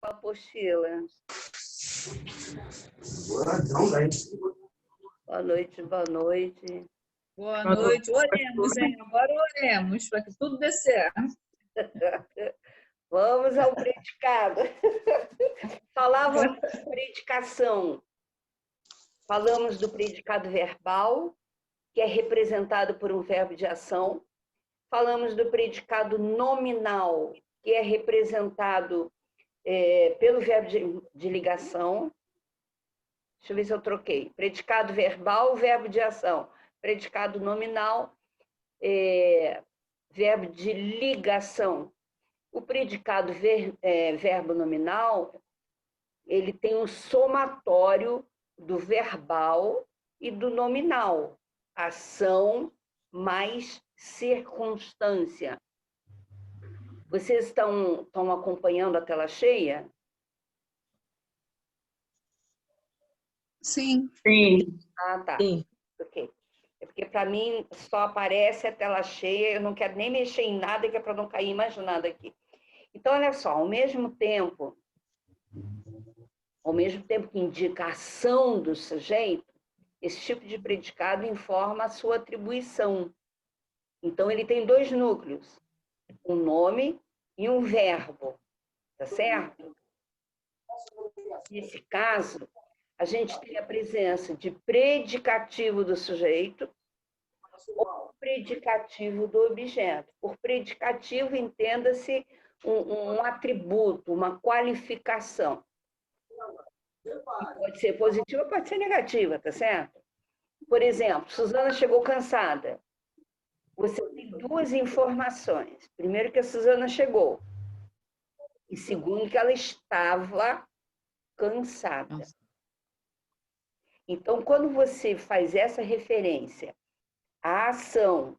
apostila. Boa noite, boa noite. Boa noite. Oremos, hein? Agora oremos, para que tudo dê certo. Vamos ao predicado. Falávamos de predicação. Falamos do predicado verbal, que é representado por um verbo de ação. Falamos do predicado nominal, que é representado pelo verbo de ligação. Deixa eu ver se eu troquei. Predicado verbal, verbo de ação. Predicado nominal, verbo de ligação. O predicado verbo nominal, ele tem um somatório do verbal e do nominal. Ação mais circunstância. Vocês estão acompanhando a tela cheia? Sim. Sim. Ah, tá. Sim. Ok. É porque para mim só aparece a tela cheia, eu não quero nem mexer em nada, que é para não cair mais nada aqui. Então, olha só, ao mesmo tempo que indica a ação do sujeito, esse tipo de predicado informa a sua atribuição. Então, ele tem dois núcleos, um nome e um verbo, tá certo? Nesse caso, a gente tem a presença de predicativo do sujeito ou predicativo do objeto. Por predicativo, entenda-se um atributo, uma qualificação. Pode ser positiva, pode ser negativa, tá certo? Por exemplo, Suzana chegou cansada. Você tem duas informações. Primeiro, que a Suzana chegou. E segundo, que ela estava cansada. Então, quando você faz essa referência à ação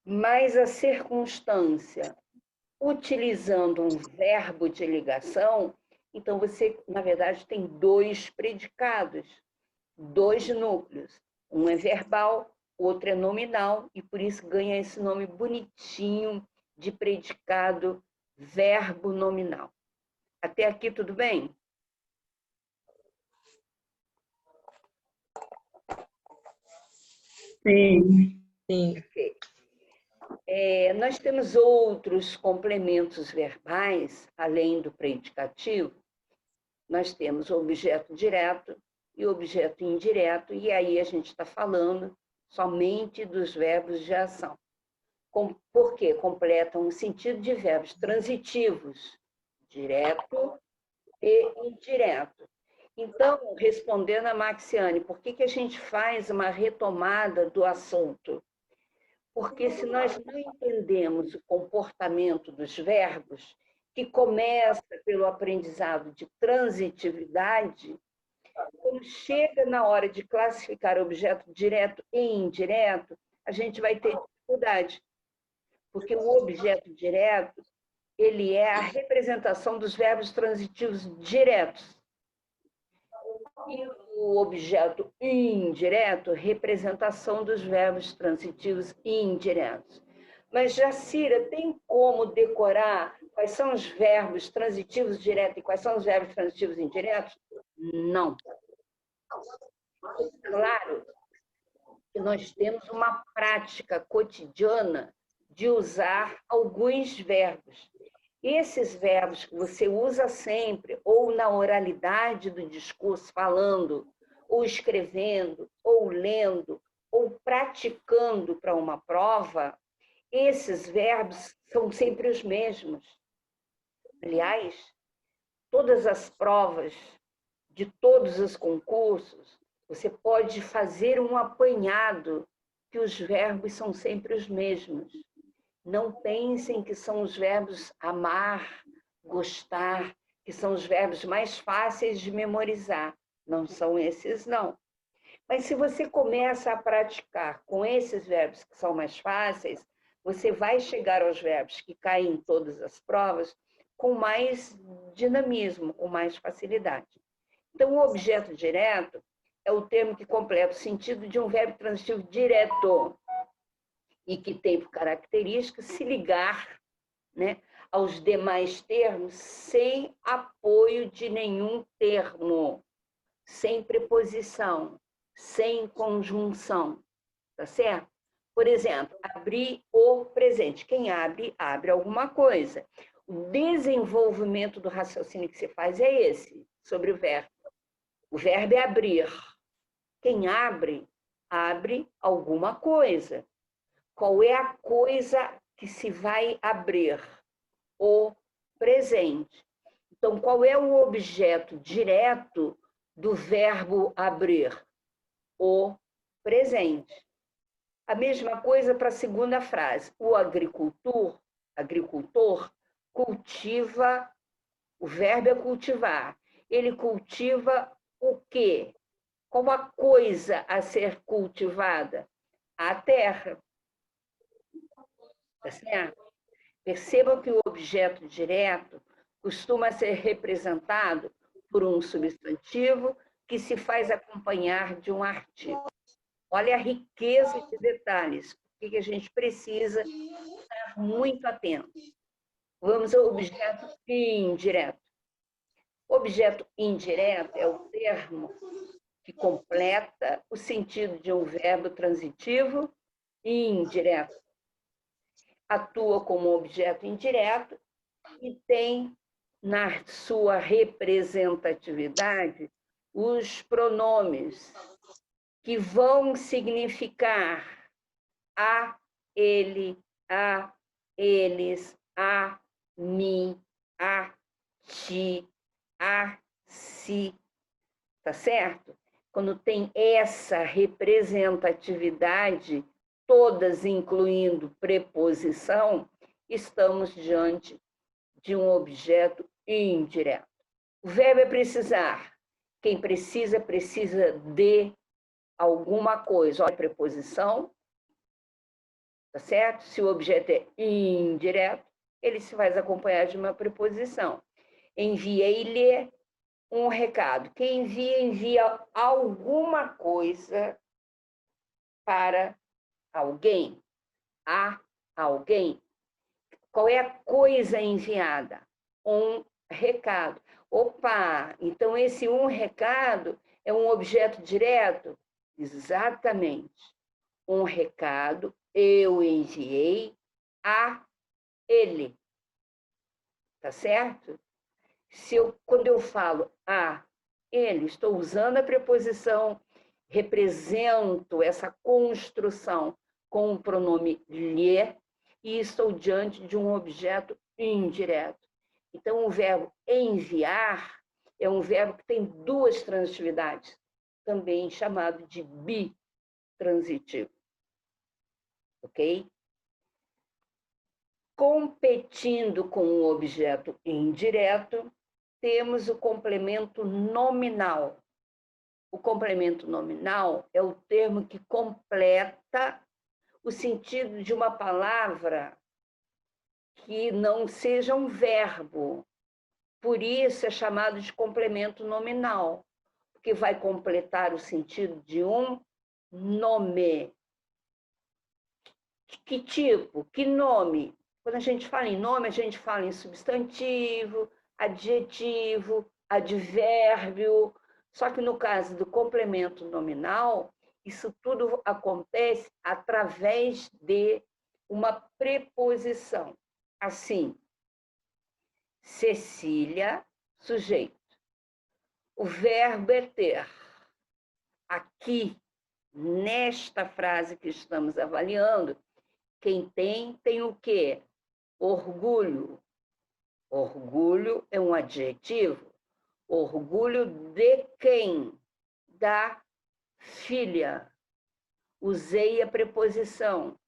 mais a circunstância, utilizando um verbo de ligação, então você, na verdade, tem dois predicados, dois núcleos. Um é verbal, o outro é nominal, e por isso ganha esse nome bonitinho de predicado verbo nominal. Até aqui tudo bem? Sim. Sim. Okay. Nós temos outros complementos verbais, além do predicativo. Nós temos o objeto direto e o objeto indireto, e aí a gente está falando somente dos verbos de ação. Porque completam o sentido de verbos transitivos, direto e indireto. Então, respondendo a Maxiane, por que a gente faz uma retomada do assunto? Porque se nós não entendemos o comportamento dos verbos, que começa pelo aprendizado de transitividade, quando chega na hora de classificar objeto direto e indireto, a gente vai ter dificuldade. Porque o objeto direto, ele é a representação dos verbos transitivos diretos. E o objeto indireto, representação dos verbos transitivos indiretos. Mas, Jacira, tem como decorar quais são os verbos transitivos diretos e quais são os verbos transitivos indiretos? Não. Claro que nós temos uma prática cotidiana de usar alguns verbos. Esses verbos que você usa sempre, ou na oralidade do discurso, falando, ou escrevendo, ou lendo, ou praticando para uma prova, esses verbos são sempre os mesmos. Aliás, todas as provas de todos os concursos, você pode fazer um apanhado que os verbos são sempre os mesmos. Não pensem que são os verbos amar, gostar, que são os verbos mais fáceis de memorizar. Não são esses, não. Mas se você começa a praticar com esses verbos que são mais fáceis, você vai chegar aos verbos que caem em todas as provas com mais dinamismo, com mais facilidade. Então, o objeto direto é o termo que completa o sentido de um verbo transitivo direto, e que tem por característica se ligar, né, aos demais termos sem apoio de nenhum termo, sem preposição, sem conjunção, tá certo? Por exemplo, abrir o presente. Quem abre, abre alguma coisa. O desenvolvimento do raciocínio que se faz é esse, sobre o verbo. O verbo é abrir. Quem abre, abre alguma coisa. Qual é a coisa que se vai abrir? O presente. Então, qual é o objeto direto do verbo abrir? O presente. A mesma coisa para a segunda frase. O agricultor cultiva, o verbo é cultivar. Ele cultiva o quê? Qual a coisa a ser cultivada? A terra. Tá certo? Percebam que o objeto direto costuma ser representado por um substantivo que se faz acompanhar de um artigo. Olha a riqueza de detalhes, que a gente precisa estar muito atento. Vamos ao objeto indireto. Objeto indireto é o termo que completa o sentido de um verbo transitivo indireto. Atua como objeto indireto e tem na sua representatividade os pronomes que vão significar a, ele, a, eles, a, mim, a, ti, a, si, tá certo? Quando tem essa representatividade, todas incluindo preposição, estamos diante de um objeto indireto. O verbo é precisar. Quem precisa, precisa de alguma coisa. Olha a preposição, tá certo? Se o objeto é indireto, ele se faz acompanhar de uma preposição. Enviei-lhe um recado. Quem envia, envia alguma coisa para alguém. A alguém. Qual é a coisa enviada? Um recado. Opa, então esse um recado é um objeto direto? Exatamente. Um recado eu enviei a ele. Tá certo? Quando eu falo a ele, estou usando a preposição, represento essa construção com o pronome lhe e estou diante de um objeto indireto. Então, o verbo enviar é um verbo que tem duas transitividades, também chamado de bitransitivo. Ok? Competindo com o objeto indireto, temos o complemento nominal. O complemento nominal é o termo que completa o sentido de uma palavra que não seja um verbo. Por isso é chamado de complemento nominal, porque vai completar o sentido de um nome. Que tipo? Que nome? Quando a gente fala em nome, a gente fala em substantivo, adjetivo, advérbio. Só que no caso do complemento nominal, isso tudo acontece através de uma preposição. Assim, Cecília, sujeito. O verbo é ter. Aqui, nesta frase que estamos avaliando, quem tem, tem o quê? Orgulho. Orgulho é um adjetivo. Orgulho de quem? Da filha. Usei a preposição.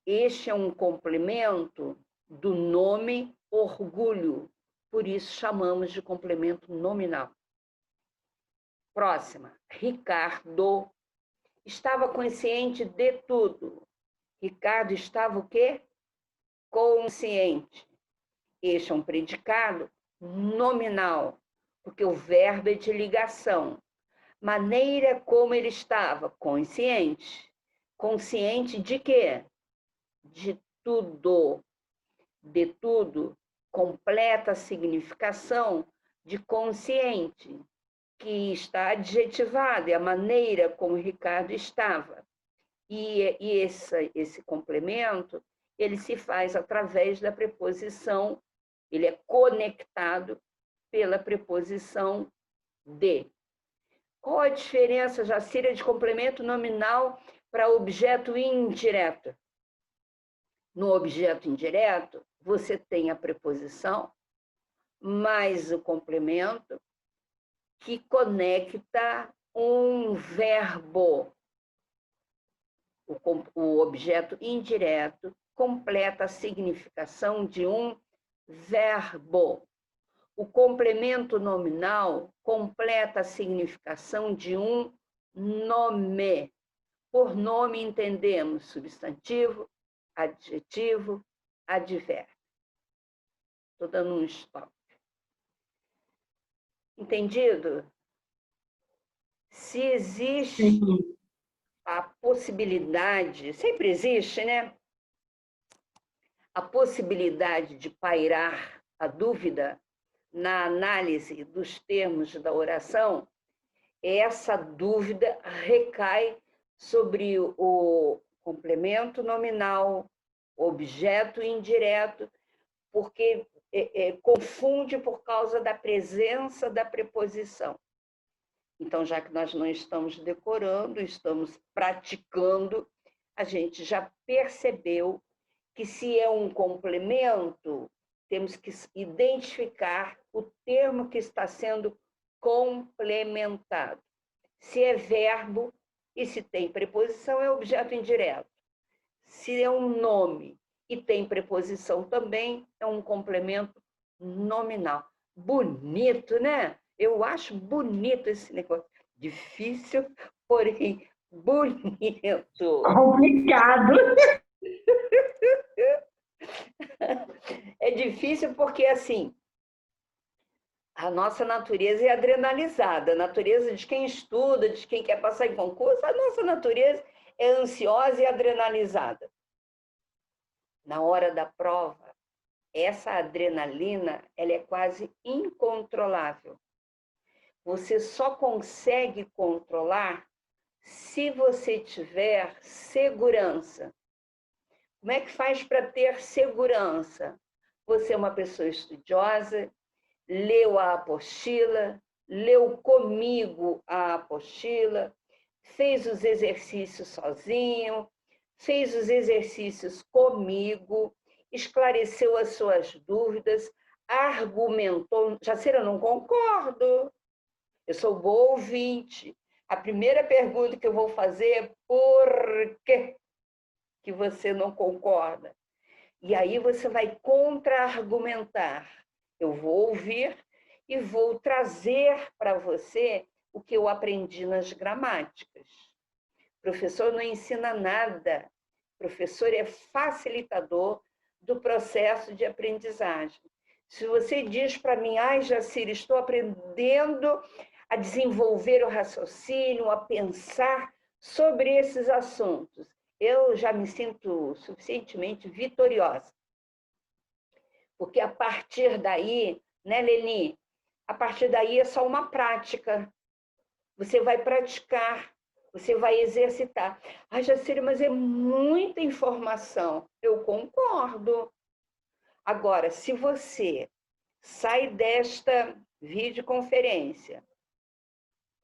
Este é um complemento do nome orgulho. Por isso chamamos de complemento nominal. Próxima. Ricardo estava consciente de tudo. Ricardo estava o quê? Consciente. Este é um predicado nominal, porque o verbo é de ligação. Maneira como ele estava, consciente. Consciente de quê? De tudo. de tudo, completa significação de consciente, que está adjetivado, é a maneira como o Ricardo estava. E esse complemento, ele se faz através da preposição, ele é conectado pela preposição de. Qual a diferença, Jacira, de complemento nominal para objeto indireto? No objeto indireto, você tem a preposição mais o complemento que conecta um verbo. O objeto indireto completa a significação de um verbo. O complemento nominal completa a significação de um nome. Por nome entendemos substantivo, adjetivo, advérbio. Estou dando um stop. Entendido? Se existe a possibilidade, sempre existe, né? A possibilidade de pairar a dúvida na análise dos termos da oração, essa dúvida recai sobre o complemento nominal, objeto indireto, porque confunde por causa da presença da preposição. Então, já que nós não estamos decorando, estamos praticando, a gente já percebeu que se é um complemento, temos que identificar o termo que está sendo complementado. Se é verbo e se tem preposição, é objeto indireto. Se é um nome e tem preposição também, é um complemento nominal. Bonito, né? Eu acho bonito esse negócio. Difícil, porém bonito. Complicado. É difícil porque, assim, a nossa natureza é adrenalizada. A natureza de quem estuda, de quem quer passar em concurso, a nossa natureza é ansiosa e adrenalizada. Na hora da prova, essa adrenalina, ela é quase incontrolável. Você só consegue controlar se você tiver segurança. Como é que faz para ter segurança? Você é uma pessoa estudiosa, leu a apostila, leu comigo a apostila, fez os exercícios sozinho, fez os exercícios comigo, esclareceu as suas dúvidas, argumentou. Jacira, eu não concordo. Eu sou boa ouvinte. A primeira pergunta que eu vou fazer é por que você não concorda? E aí você vai contra-argumentar. Eu vou ouvir e vou trazer para você o que eu aprendi nas gramáticas. O professor não ensina nada. O professor é facilitador do processo de aprendizagem. Se você diz para mim, Jacira, estou aprendendo a desenvolver o raciocínio, a pensar sobre esses assuntos, eu já me sinto suficientemente vitoriosa. Porque a partir daí, né, Leni? A partir daí é só uma prática. Você vai praticar, você vai exercitar. Jacira, mas é muita informação. Eu concordo. Agora, se você sai desta videoconferência,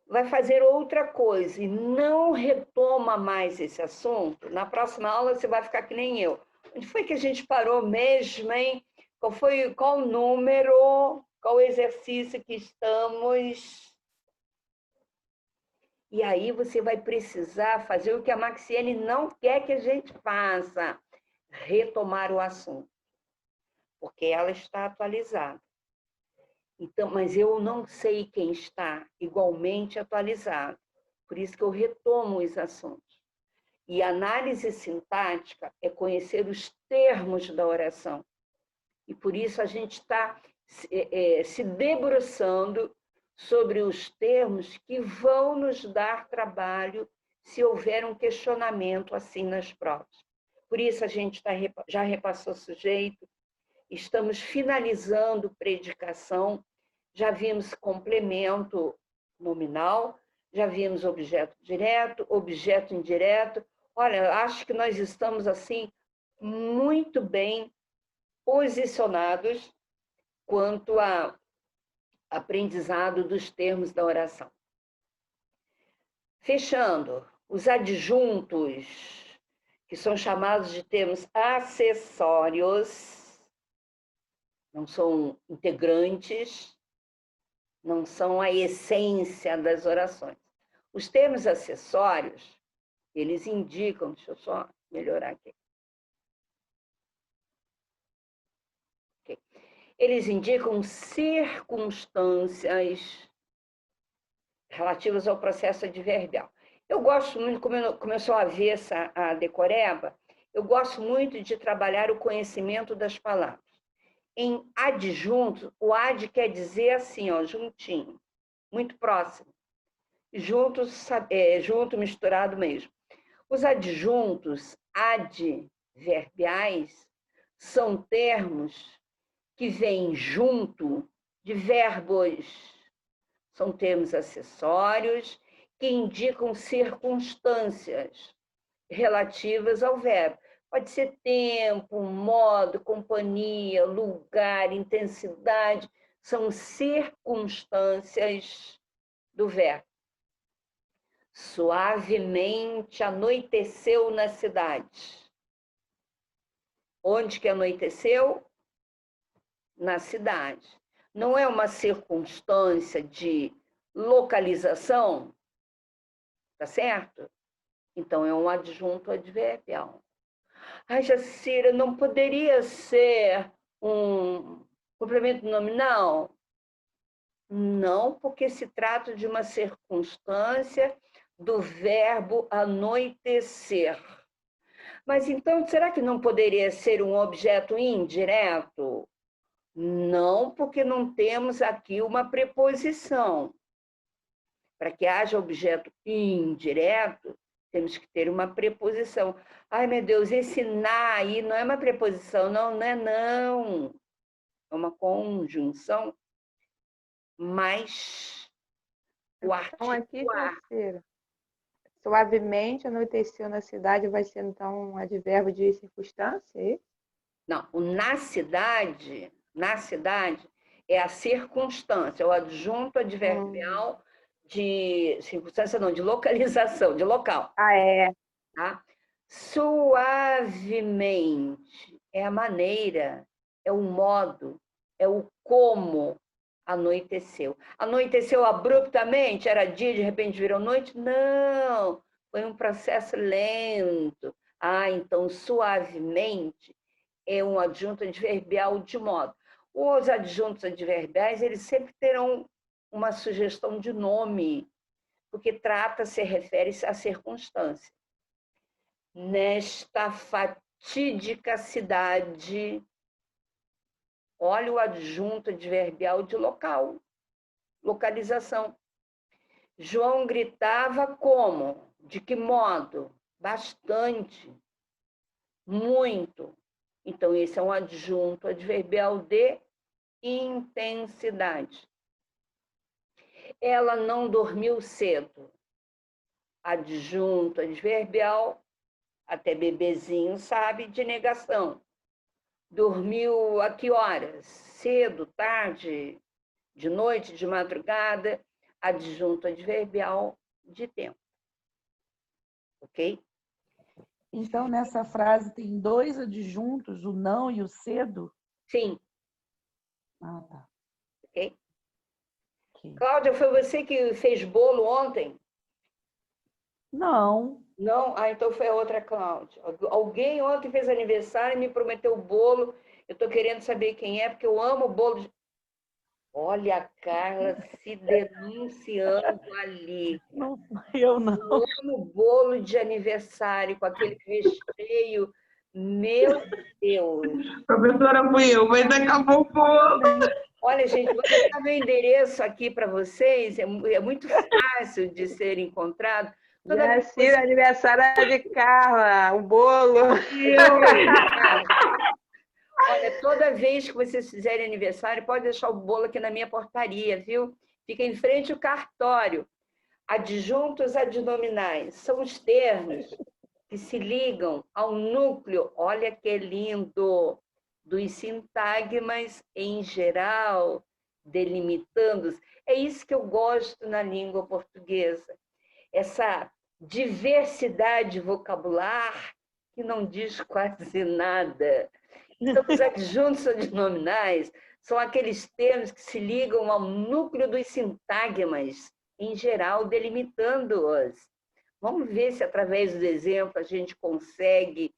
vai fazer outra coisa e não retoma mais esse assunto, na próxima aula você vai ficar que nem eu. Onde foi que a gente parou mesmo, hein? Qual o número, qual o exercício que estamos? E aí você vai precisar fazer o que a Maxiene não quer que a gente faça, retomar o assunto, porque ela está atualizada. Então, mas eu não sei quem está igualmente atualizado. Por isso que eu retomo os assuntos. E análise sintática é conhecer os termos da oração. E por isso a gente está se debruçando sobre os termos que vão nos dar trabalho se houver um questionamento assim nas provas. Por isso a gente já repassou sujeito, estamos finalizando predicação, já vimos complemento nominal, já vimos objeto direto, objeto indireto. Olha, acho que nós estamos, assim, muito bem posicionados quanto ao aprendizado dos termos da oração. Fechando, os adjuntos, que são chamados de termos acessórios, não são integrantes, não são a essência das orações. Os termos acessórios, eles indicam, deixa eu só melhorar aqui. Okay. Eles indicam circunstâncias relativas ao processo adverbial. Eu gosto muito, como eu começou a ver a decoreba, eu gosto muito de trabalhar o conhecimento das palavras. Em adjunto, o ad quer dizer assim, ó, juntinho, muito próximo. Junto, misturado mesmo. Os adjuntos adverbiais são termos que vêm junto de verbos. São termos acessórios que indicam circunstâncias relativas ao verbo. Pode ser tempo, modo, companhia, lugar, intensidade. São circunstâncias do verbo. Suavemente anoiteceu na cidade. Onde que anoiteceu? Na cidade. Não é uma circunstância de localização, tá certo? Então, é um adjunto adverbial. Ai, Jacira, não poderia ser um complemento nominal? Não, porque se trata de uma circunstância do verbo anoitecer. Mas então, será que não poderia ser um objeto indireto? Não, porque não temos aqui uma preposição. Para que haja objeto indireto, temos que ter uma preposição. Ai, meu Deus, esse na aí não é uma preposição, não é não. É uma conjunção, mas o Então, aqui, articular. suavemente anoiteceu na cidade, vai ser, então, um advérbio de circunstância, é isso? Não, o na cidade é a circunstância, o adjunto adverbial de circunstância, não, de localização, de local. Ah, é. Tá? Suavemente é a maneira, é o modo, é o como anoiteceu. Anoiteceu abruptamente? Era dia, de repente virou noite? Não, foi um processo lento. Ah, então suavemente é um adjunto adverbial de modo. Os adjuntos adverbiais, eles sempre terão uma sugestão de nome, porque refere-se à circunstância. Nesta fatídica cidade, olha o adjunto adverbial de local, localização. João gritava como? De que modo? Bastante, muito. Então, esse é um adjunto adverbial de intensidade. Ela não dormiu cedo. Adjunto adverbial, até bebezinho sabe, de negação. Dormiu a que horas? Cedo, tarde, de noite, de madrugada. Adjunto adverbial de tempo. Ok? Então, nessa frase tem dois adjuntos, o não e o cedo? Sim. Ah, tá. Ok? Okay. Cláudia, foi você que fez bolo ontem? Não. Não? Ah, então foi a outra Cláudia. Alguém ontem fez aniversário e me prometeu bolo. Eu estou querendo saber quem é, porque eu amo bolo de... Olha a Carla se denunciando ali. Não fui eu, não. Eu amo bolo de aniversário com aquele recheio. Meu Deus. Professora, fui eu, mas acabou o bolo. Olha, gente, vou deixar meu endereço aqui para vocês. É muito fácil de ser encontrado. Jacira, aniversário de Carla, o bolo. Olha, toda vez que vocês fizerem aniversário, pode deixar o bolo aqui na minha portaria, viu? Fica em frente ao cartório. Adjuntos adnominais são os termos que se ligam ao núcleo, olha que lindo, dos sintagmas em geral, delimitando-os. É isso que eu gosto na língua portuguesa, essa diversidade vocabular que não diz quase nada. Então, os adjuntos adnominais são aqueles termos que se ligam ao núcleo dos sintagmas, em geral, delimitando-os. Vamos ver se, através do exemplo, a gente consegue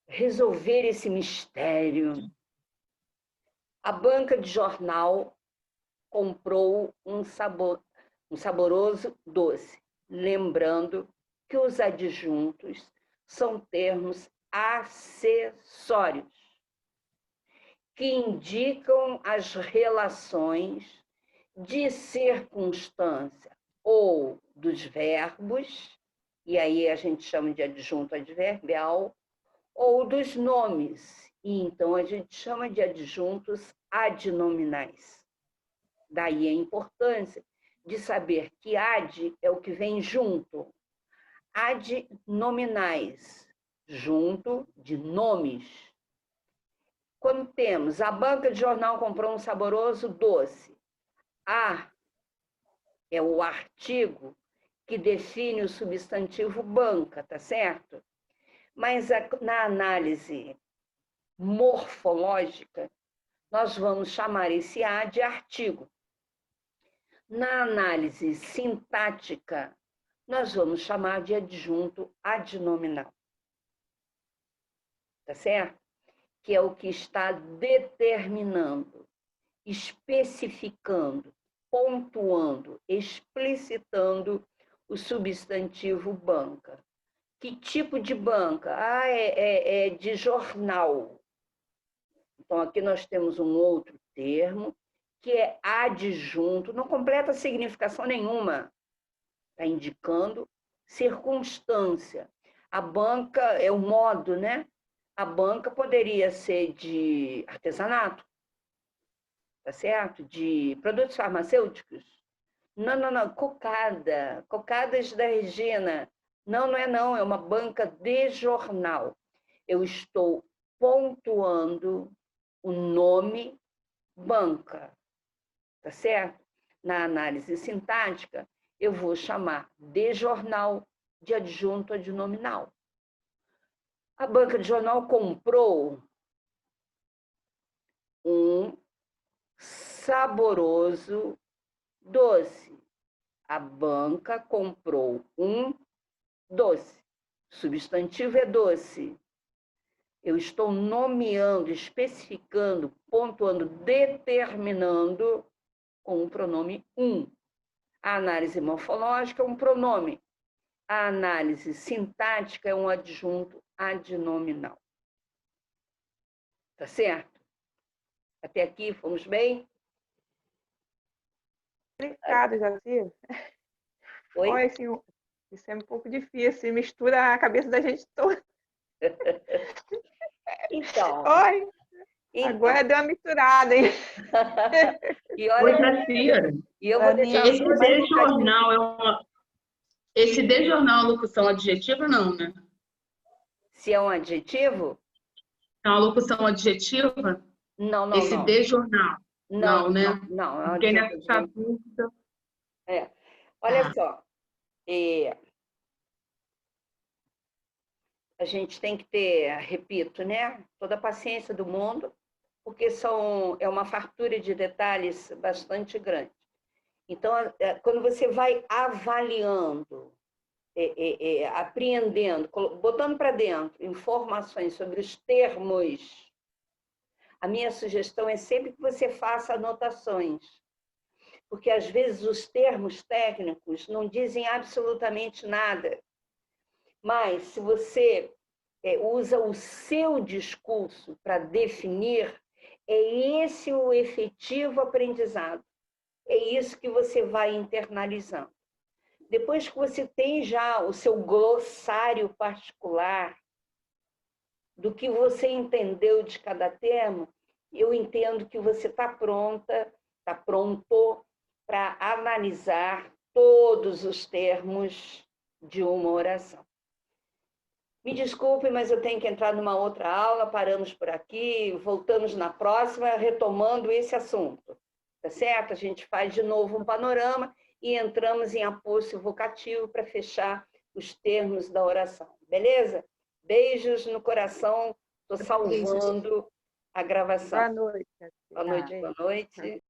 resolver esse mistério. A banca de jornal comprou um saboroso doce, lembrando que os adjuntos são termos acessórios que indicam as relações de circunstância ou dos verbos, e aí a gente chama de adjunto adverbial, ou dos nomes, e então a gente chama de adjuntos adnominais. Daí a importância de saber que ad é o que vem junto, adnominais, junto de nomes. Quando temos a banca de jornal comprou um saboroso doce, a é o artigo que define o substantivo banca, tá certo? Mas na análise morfológica, nós vamos chamar esse a de artigo. Na análise sintática, nós vamos chamar de adjunto adnominal. Tá certo? Que é o que está determinando, especificando, pontuando, explicitando o substantivo banca. Que tipo de banca? É de jornal. Então, aqui nós temos um outro termo, que é adjunto, não completa significação nenhuma. Está indicando circunstância. A banca é o modo, né? A banca poderia ser de artesanato, tá certo? De produtos farmacêuticos. Não, cocada, cocadas da Regina. Não é não, é uma banca de jornal. Eu estou pontuando o nome banca, tá certo? Na análise sintática, eu vou chamar de jornal de adjunto adnominal. A banca de jornal comprou um saboroso doce. A banca comprou um doce. Substantivo é doce. Eu estou nomeando, especificando, pontuando, determinando com o pronome um. A análise morfológica é um pronome. A análise sintática é um adjunto adnominal. Tá certo? Até aqui, fomos bem? Complicado, Jaci. Oi? Olha, assim, isso é um pouco difícil, mistura a cabeça da gente toda. Então, Oi, agora deu uma misturada, hein? E Oi, olha, Jacira. e eu vou deixar Esse de jornal é uma... Esse de jornal é uma locução adjetiva, não, né? se é um adjetivo? É uma locução adjetiva? Não. Esse de jornal. Não, né? Não, é um Porque adjetivo. nessa dúvida... Olha só, a gente tem que ter, repito, né, toda a paciência do mundo, porque é uma fartura de detalhes bastante grande. Então, quando você vai avaliando, apreendendo, botando para dentro informações sobre os termos, a minha sugestão é sempre que você faça anotações, porque às vezes os termos técnicos não dizem absolutamente nada. Mas se você usa o seu discurso para definir, é esse o efetivo aprendizado. É isso que você vai internalizando. Depois que você tem já o seu glossário particular, do que você entendeu de cada termo, eu entendo que você está pronta, está pronto para analisar todos os termos de uma oração. Me desculpe, mas eu tenho que entrar numa outra aula, paramos por aqui, voltamos na próxima, retomando esse assunto. Tá certo? A gente faz de novo um panorama e entramos em aposto vocativo para fechar os termos da oração. Beleza? Beijos no coração, estou salvando a gravação. Boa noite. Boa noite, boa noite.